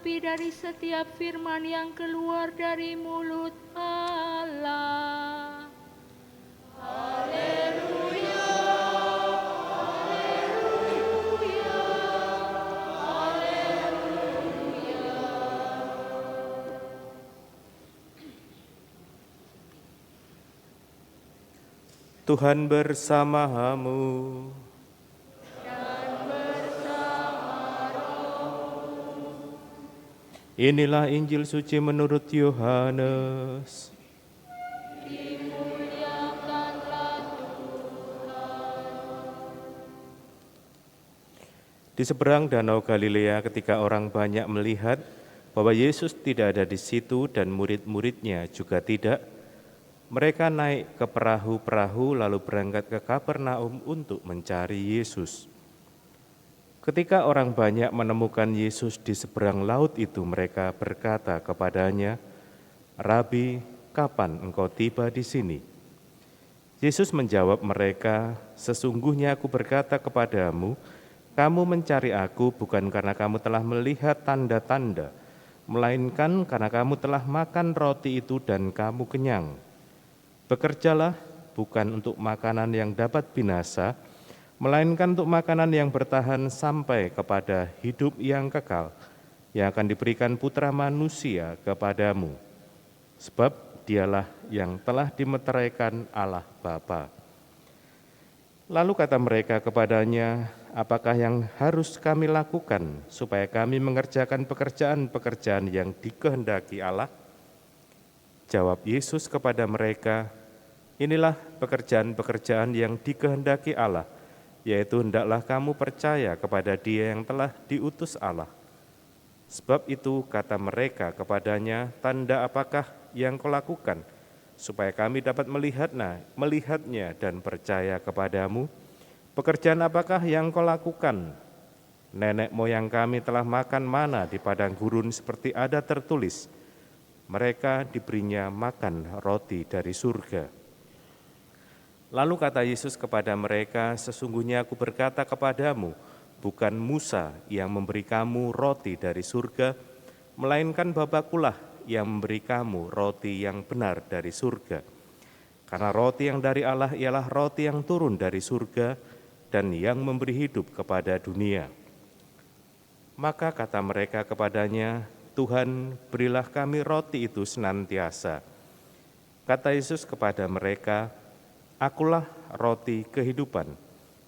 tapi dari setiap firman yang keluar dari mulut Allah. Haleluya, haleluya, haleluya. Tuhan bersamamu. Inilah Injil suci menurut Yohanes. Di seberang danau Galilea ketika orang banyak melihat bahwa Yesus tidak ada di situ dan murid-muridnya juga tidak, mereka naik ke perahu-perahu lalu berangkat ke Kapernaum untuk mencari Yesus. Ketika orang banyak menemukan Yesus di seberang laut itu, mereka berkata kepadanya, "Rabi, kapan engkau tiba di sini?" Yesus menjawab mereka, "Sesungguhnya aku berkata kepadamu, kamu mencari aku bukan karena kamu telah melihat tanda-tanda, melainkan karena kamu telah makan roti itu dan kamu kenyang. Bekerjalah bukan untuk makanan yang dapat binasa, melainkan untuk makanan yang bertahan sampai kepada hidup yang kekal, yang akan diberikan Putra Manusia kepadamu. Sebab dialah yang telah dimeteraikan Allah Bapa." Lalu kata mereka kepadanya, "Apakah yang harus kami lakukan supaya kami mengerjakan pekerjaan-pekerjaan yang dikehendaki Allah?" Jawab Yesus kepada mereka, "Inilah pekerjaan-pekerjaan yang dikehendaki Allah, yaitu hendaklah kamu percaya kepada Dia yang telah diutus Allah." Sebab itu kata mereka kepadanya, "Tanda apakah yang kau lakukan, supaya kami dapat melihatnya dan percaya kepadamu? Pekerjaan apakah yang kau lakukan? Nenek moyang kami telah makan mana di padang gurun seperti ada tertulis, mereka diberinya makan roti dari surga." Lalu kata Yesus kepada mereka, "Sesungguhnya aku berkata kepadamu, bukan Musa yang memberi kamu roti dari surga, melainkan Bapa-Kulah yang memberi kamu roti yang benar dari surga. Karena roti yang dari Allah ialah roti yang turun dari surga dan yang memberi hidup kepada dunia." Maka kata mereka kepadanya, "Tuhan, berilah kami roti itu senantiasa." Kata Yesus kepada mereka, "Akulah roti kehidupan.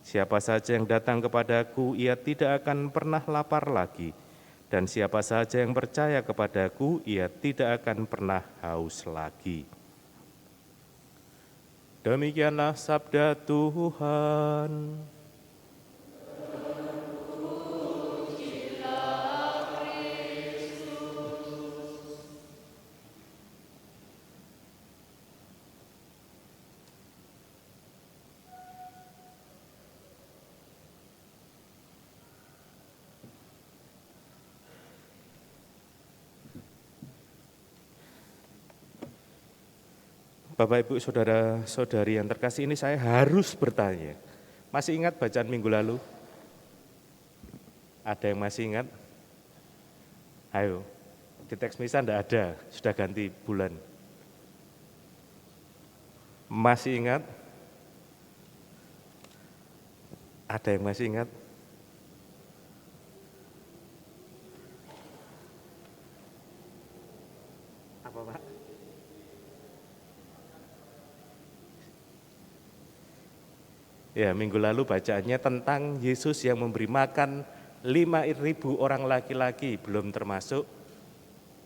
Siapa saja yang datang kepadaku, ia tidak akan pernah lapar lagi. Dan siapa saja yang percaya kepadaku, ia tidak akan pernah haus lagi." Demikianlah sabda Tuhan. Bapak, Ibu, Saudara-saudari yang terkasih, ini saya harus bertanya. Masih ingat bacaan minggu lalu? Ada yang masih ingat? Ayo, di teks misa enggak ada, sudah ganti bulan. Masih ingat? Ada yang masih ingat? Apa, Pak? Ya, minggu lalu bacaannya tentang Yesus yang memberi makan 5.000 orang laki-laki, belum termasuk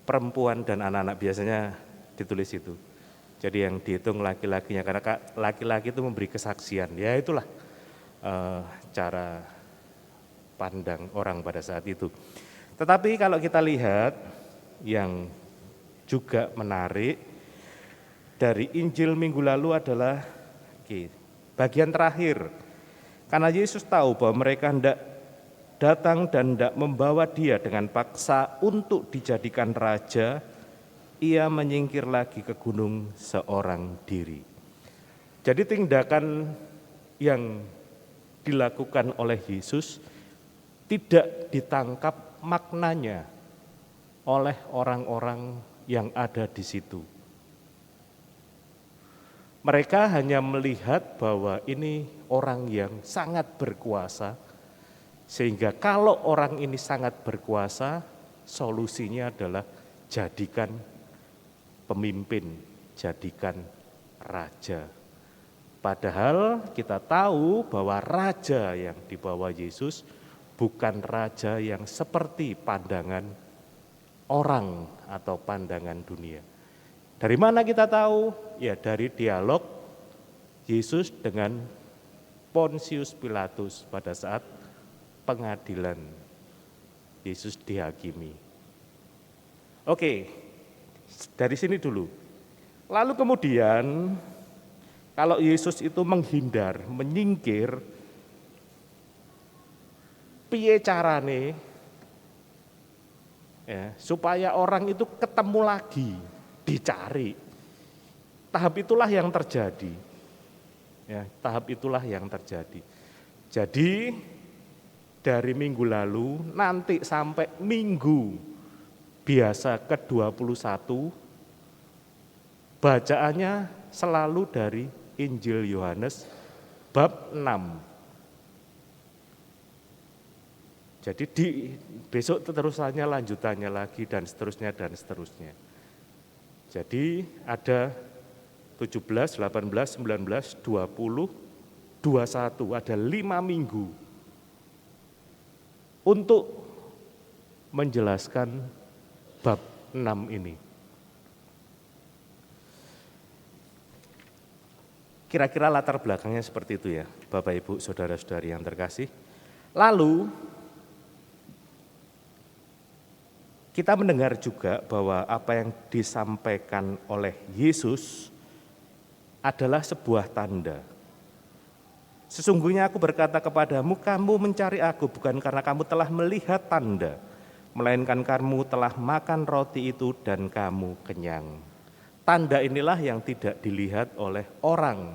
perempuan dan anak-anak, biasanya ditulis itu. Jadi yang dihitung laki-lakinya, karena laki-laki itu memberi kesaksian. Ya itulah cara pandang orang pada saat itu. Tetapi kalau kita lihat yang juga menarik dari Injil minggu lalu adalah bagian terakhir. Karena Yesus tahu bahwa mereka hendak datang dan hendak membawa Dia dengan paksa untuk dijadikan raja, Ia menyingkir lagi ke gunung seorang diri. Jadi tindakan yang dilakukan oleh Yesus tidak ditangkap maknanya oleh orang-orang yang ada di situ. Mereka hanya melihat bahwa ini orang yang sangat berkuasa, sehingga kalau orang ini sangat berkuasa, solusinya adalah jadikan pemimpin, jadikan raja. Padahal kita tahu bahwa raja yang dibawa Yesus bukan raja yang seperti pandangan orang atau pandangan dunia. Dari mana kita tahu? Ya dari dialog Yesus dengan Pontius Pilatus pada saat pengadilan Yesus dihakimi. Oke, dari sini dulu. Lalu kemudian kalau Yesus itu menghindar, menyingkir, piye carane ya, supaya orang itu ketemu lagi, dicari. Tahap itulah yang terjadi. Ya, tahap itulah yang terjadi. Jadi dari minggu lalu nanti sampai minggu biasa ke-21 bacaannya selalu dari Injil Yohanes bab 6. Jadi besok terusannya lanjutannya lagi dan seterusnya dan seterusnya. Jadi ada 17, 18, 19, 20, 21, ada 5 minggu untuk menjelaskan bab 6 ini. Kira-kira latar belakangnya seperti itu ya, Bapak Ibu, Saudara-saudari yang terkasih. Lalu kita mendengar juga bahwa apa yang disampaikan oleh Yesus adalah sebuah tanda. Sesungguhnya aku berkata kepadamu, kamu mencari aku bukan karena kamu telah melihat tanda, melainkan kamu telah makan roti itu dan kamu kenyang. Tanda inilah yang tidak dilihat oleh orang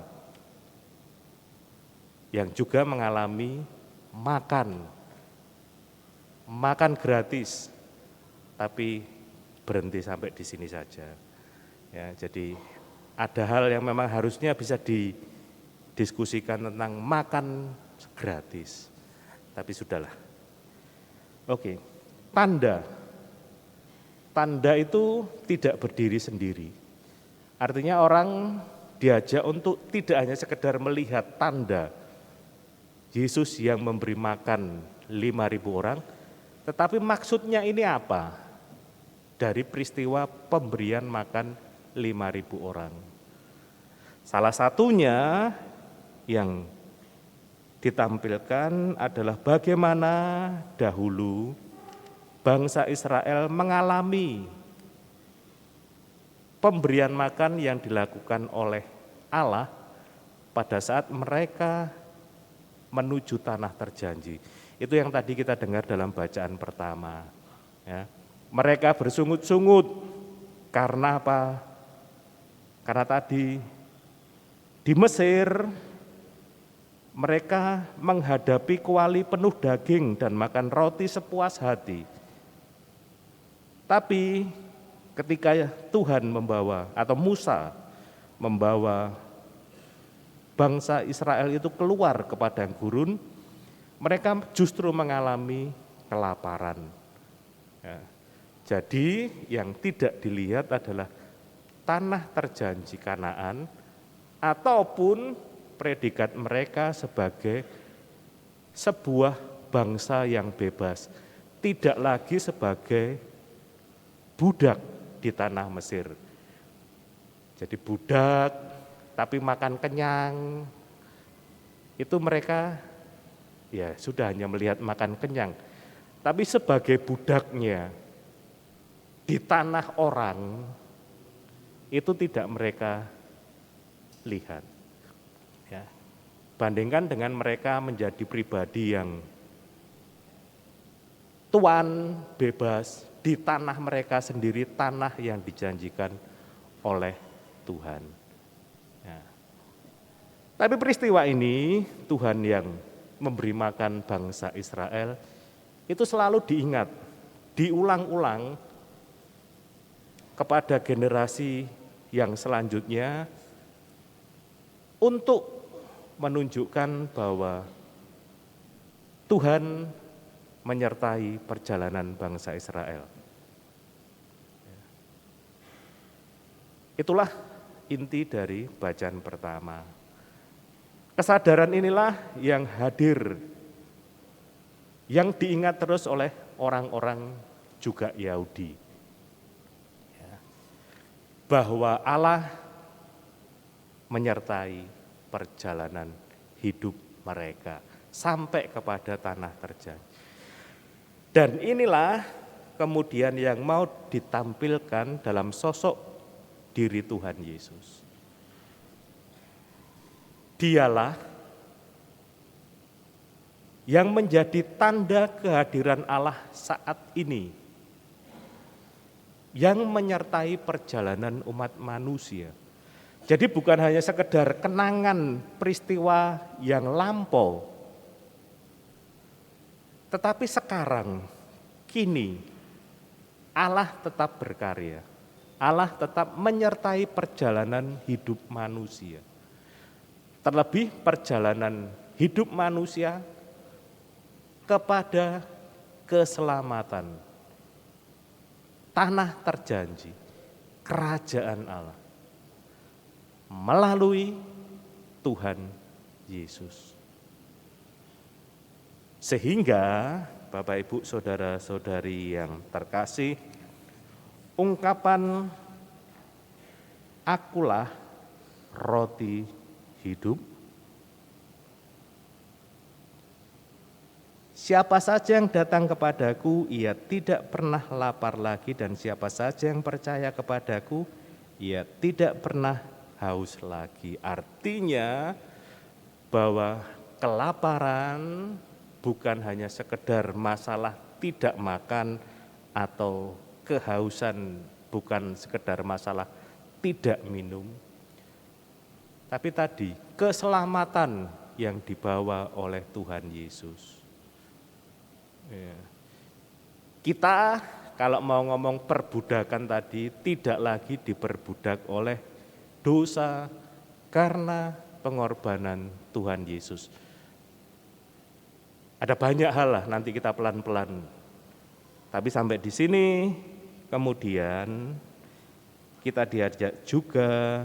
yang juga mengalami makan gratis, tapi berhenti sampai di sini saja. Ya, jadi ada hal yang memang harusnya bisa didiskusikan tentang makan gratis, tapi sudahlah. Oke, tanda itu tidak berdiri sendiri. Artinya orang diajak untuk tidak hanya sekedar melihat tanda Yesus yang memberi makan 5.000 orang, tetapi maksudnya ini apa? Dari peristiwa pemberian makan 5.000 orang. Salah satunya yang ditampilkan adalah bagaimana dahulu bangsa Israel mengalami pemberian makan yang dilakukan oleh Allah pada saat mereka menuju tanah terjanji. Itu yang tadi kita dengar dalam bacaan pertama. Ya. Mereka bersungut-sungut karena apa? Karena tadi di Mesir mereka menghadapi kuali penuh daging dan makan roti sepuas hati. Tapi ketika Tuhan membawa atau Musa membawa bangsa Israel itu keluar ke padang gurun, mereka justru mengalami kelaparan. Ya. Jadi yang tidak dilihat adalah tanah terjanji Kanaan ataupun predikat mereka sebagai sebuah bangsa yang bebas, tidak lagi sebagai budak di tanah Mesir. Jadi budak tapi makan kenyang, itu mereka ya sudah hanya melihat makan kenyang. Tapi sebagai budaknya di tanah orang, itu tidak mereka lihat. Ya. Bandingkan dengan mereka menjadi pribadi yang tuan bebas di tanah mereka sendiri, tanah yang dijanjikan oleh Tuhan. Ya. Tapi peristiwa ini, Tuhan yang memberi makan bangsa Israel, itu selalu diingat, diulang-ulang kepada generasi yang selanjutnya untuk menunjukkan bahwa Tuhan menyertai perjalanan bangsa Israel. Itulah inti dari bacaan pertama. Kesadaran inilah yang hadir, yang diingat terus oleh orang-orang juga Yahudi. Bahwa Allah menyertai perjalanan hidup mereka sampai kepada tanah terjanji. Dan inilah kemudian yang mau ditampilkan dalam sosok diri Tuhan Yesus. Dialah yang menjadi tanda kehadiran Allah saat ini, yang menyertai perjalanan umat manusia. Jadi bukan hanya sekedar kenangan peristiwa yang lampau, tetapi sekarang, kini, Allah tetap berkarya. Allah tetap menyertai perjalanan hidup manusia. Terlebih perjalanan hidup manusia kepada keselamatan, tanah terjanji, kerajaan Allah, melalui Tuhan Yesus. Sehingga Bapak Ibu saudara-saudari yang terkasih, ungkapan akulah roti hidup, siapa saja yang datang kepadaku, ia tidak pernah lapar lagi, dan siapa saja yang percaya kepadaku, ia tidak pernah haus lagi. Artinya bahwa kelaparan bukan hanya sekedar masalah tidak makan atau kehausan, bukan sekedar masalah tidak minum, tapi tadi keselamatan yang dibawa oleh Tuhan Yesus. Kita kalau mau ngomong perbudakan tadi, tidak lagi diperbudak oleh dosa karena pengorbanan Tuhan Yesus. Ada banyak hal lah, nanti kita pelan-pelan. Tapi sampai di sini kemudian kita diajak juga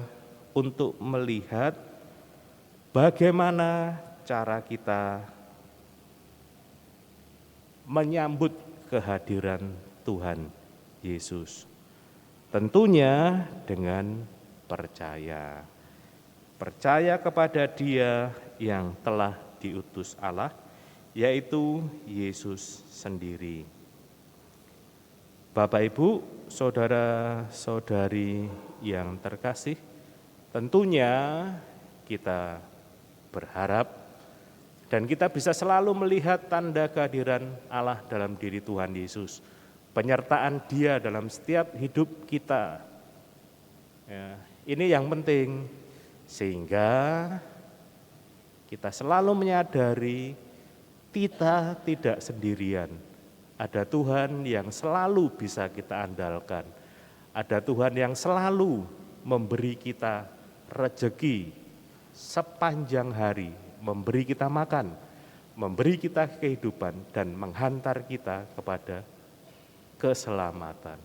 untuk melihat bagaimana cara kita menyambut kehadiran Tuhan Yesus. Tentunya dengan percaya. Percaya kepada Dia yang telah diutus Allah, yaitu Yesus sendiri. Bapak Ibu, saudara-saudari yang terkasih, tentunya kita berharap dan kita bisa selalu melihat tanda kehadiran Allah dalam diri Tuhan Yesus, penyertaan Dia dalam setiap hidup kita. Ya, ini yang penting, sehingga kita selalu menyadari kita tidak sendirian. Ada Tuhan yang selalu bisa kita andalkan. Ada Tuhan yang selalu memberi kita rejeki sepanjang hari, memberi kita makan, memberi kita kehidupan, dan menghantar kita kepada keselamatan.